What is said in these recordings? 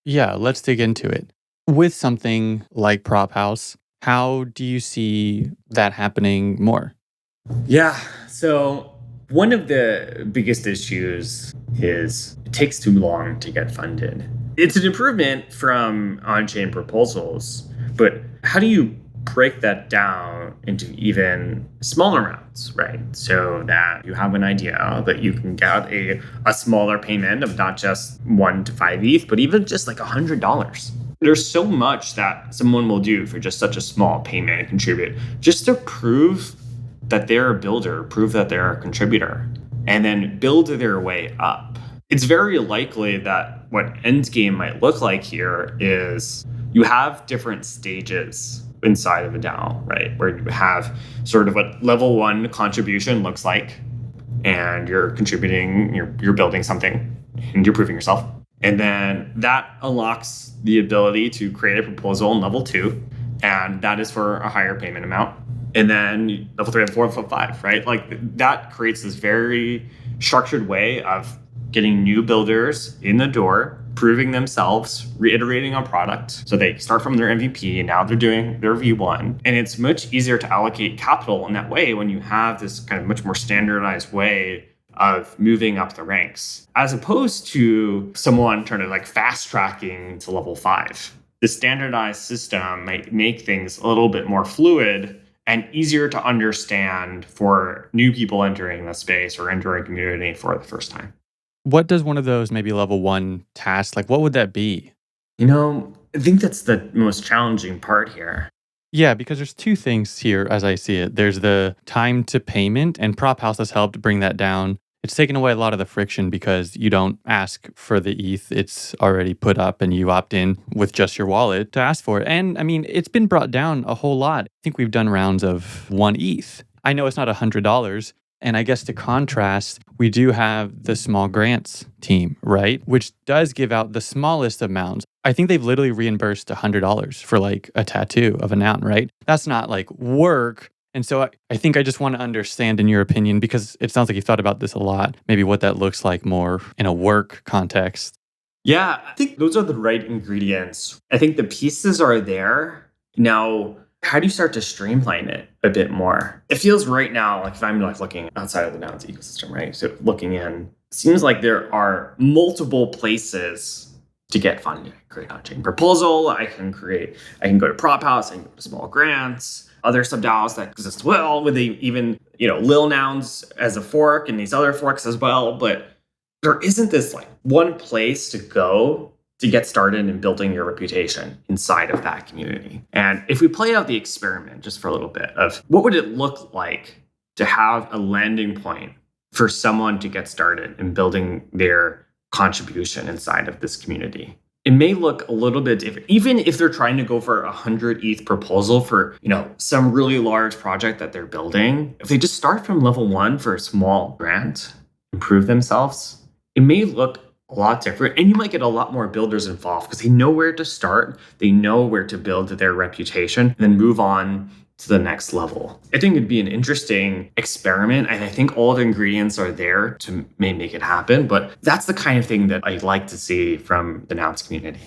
Yeah, let's dig into it. With something like Prop House, how do you see that happening more? Yeah. So one of the biggest issues is it takes too long to get funded. It's an improvement from on chain proposals, but how do you break that down into even smaller rounds, right? So that you have an idea that you can get a smaller payment of not just 1 to 5 ETH, but even just like $100. There's so much that someone will do for just such a small payment and contribute just to prove that they're a builder, prove that they're a contributor, and then build their way up. It's very likely that what endgame might look like here is you have different stages inside of a DAO, right? Where you have sort of what level one contribution looks like, and you're contributing, you're building something, and you're proving yourself. And then that unlocks the ability to create a proposal in level two, and that is for a higher payment amount. And then level 3 and 4 and level 5, right? Like that creates this very structured way of getting new builders in the door, proving themselves, reiterating on product. So they start from their MVP and now they're doing their V1. And it's much easier to allocate capital in that way when you have this kind of much more standardized way of moving up the ranks, as opposed to someone trying to like fast tracking to level 5. The standardized system might make things a little bit more fluid and easier to understand for new people entering the space or entering a community for the first time. What does one of those maybe level one tasks, like what would that be? I think that's the most challenging part here. Yeah, because there's two things here as I see it. There's the time to payment, and Prop House has helped bring that down. It's taken away a lot of the friction because you don't ask for the ETH. It's already put up and you opt in with just your wallet to ask for it. And I mean, it's been brought down a whole lot. I think we've done rounds of 1 ETH. I know it's not $100. And I guess to contrast, we do have the small grants team, right? Which does give out the smallest amounts. I think they've literally reimbursed $100 for like a tattoo of a noun, right? That's not like work. And so I think I just want to understand, in your opinion, because it sounds like you've thought about this a lot, maybe what that looks like more in a work context. Yeah, I think those are the right ingredients. I think the pieces are there. Now, how do you start to streamline it a bit more? It feels right now, like if I'm like looking outside of the Nouns ecosystem, right? So looking in, it seems like there are multiple places to get funding. I can create an on-chain proposal. I can go to Prop House. I can go to small grants. Other sub-DAOs that exist well with even, Lil Nouns as a fork and these other forks as well. But there isn't this like one place to go to get started in building your reputation inside of that community. And if we play out the experiment just for a little bit of what would it look like to have a landing point for someone to get started in building their contribution inside of this community. It may look a little bit different, even if they're trying to go for a 100 ETH proposal for, some really large project that they're building. If they just start from level 1 for a small grant, improve themselves, it may look a lot different. And you might get a lot more builders involved because they know where to start. They know where to build their reputation and then move on to the next level. I think it'd be an interesting experiment. And I think all the ingredients are there to make it happen. But that's the kind of thing that I'd like to see from the Nouns community.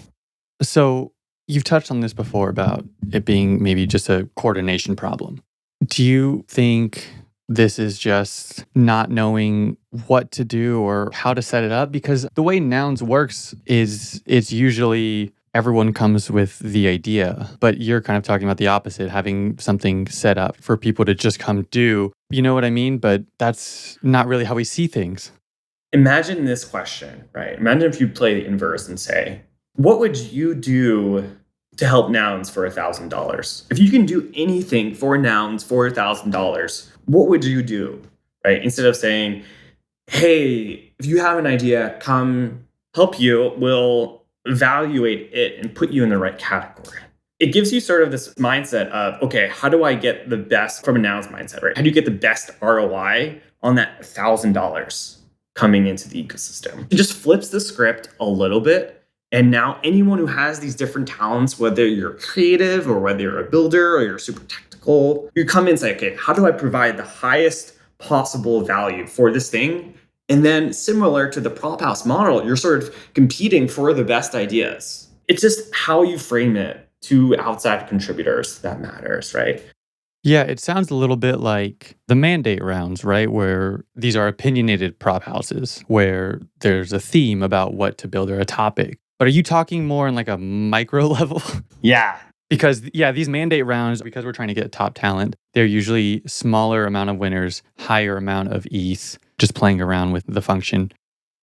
So you've touched on this before about it being maybe just a coordination problem. Do you think this is just not knowing what to do or how to set it up? Because the way Nouns works is it's usually everyone comes with the idea, but you're kind of talking about the opposite, having something set up for people to just come do. You know what I mean? But that's not really how we see things. Imagine this question, right? Imagine if you play the inverse and say, what would you do to help Nouns for $1,000? If you can do anything for Nouns for $1,000, what would you do, right? Instead of saying, hey, if you have an idea, come help you, we'll evaluate it and put you in the right category. It gives you sort of this mindset of, okay, how do I get the best from a Nouns mindset, right? How do you get the best ROI on that $1,000 coming into the ecosystem? It just flips the script a little bit. And now anyone who has these different talents, whether you're creative or whether you're a builder or you're super technical, you come in and say, okay, how do I provide the highest possible value for this thing? And then similar to the Prop House model, you're sort of competing for the best ideas. It's just how you frame it to outside contributors that matters, right? Yeah, it sounds a little bit like the mandate rounds, right? Where these are opinionated prop houses, where there's a theme about what to build or a topic. But are you talking more on like a micro level? Yeah. Because, yeah, these mandate rounds, because we're trying to get top talent, they're usually smaller amount of winners, higher amount of ETH, just playing around with the function.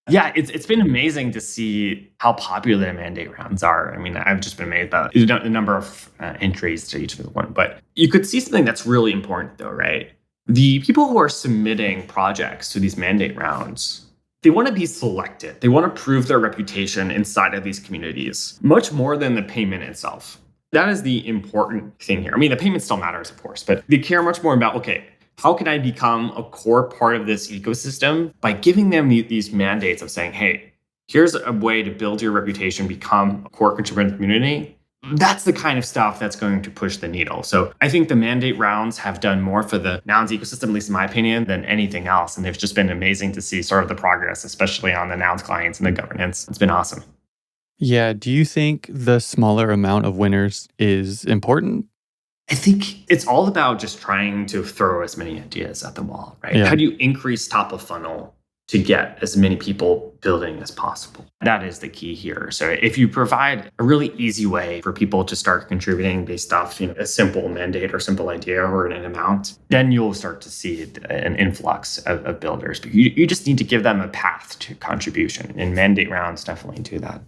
Yeah, it's been amazing to see how popular the mandate rounds are. I mean, I've just been amazed by the number of entries to each of the one. But you could see something that's really important, though, right? The people who are submitting projects to these mandate rounds, they want to be selected. They want to prove their reputation inside of these communities, much more than the payment itself. That is the important thing here. I mean, the payment still matters, of course, but they care much more about, okay, how can I become a core part of this ecosystem by giving them these mandates of saying, hey, here's a way to build your reputation, become a core contributor in the community. That's the kind of stuff that's going to push the needle. So I think the mandate rounds have done more for the Nouns ecosystem, at least in my opinion, than anything else. And they've just been amazing to see sort of the progress, especially on the Nouns clients and the governance. It's been awesome. Yeah, do you think the smaller amount of winners is important? I think it's all about just trying to throw as many ideas at the wall, right? Yeah. How do you increase top of funnel to get as many people building as possible? That is the key here. So if you provide a really easy way for people to start contributing based off, a simple mandate or simple idea or an amount, then you'll start to see an influx of builders. But you just need to give them a path to contribution, and mandate rounds definitely do that.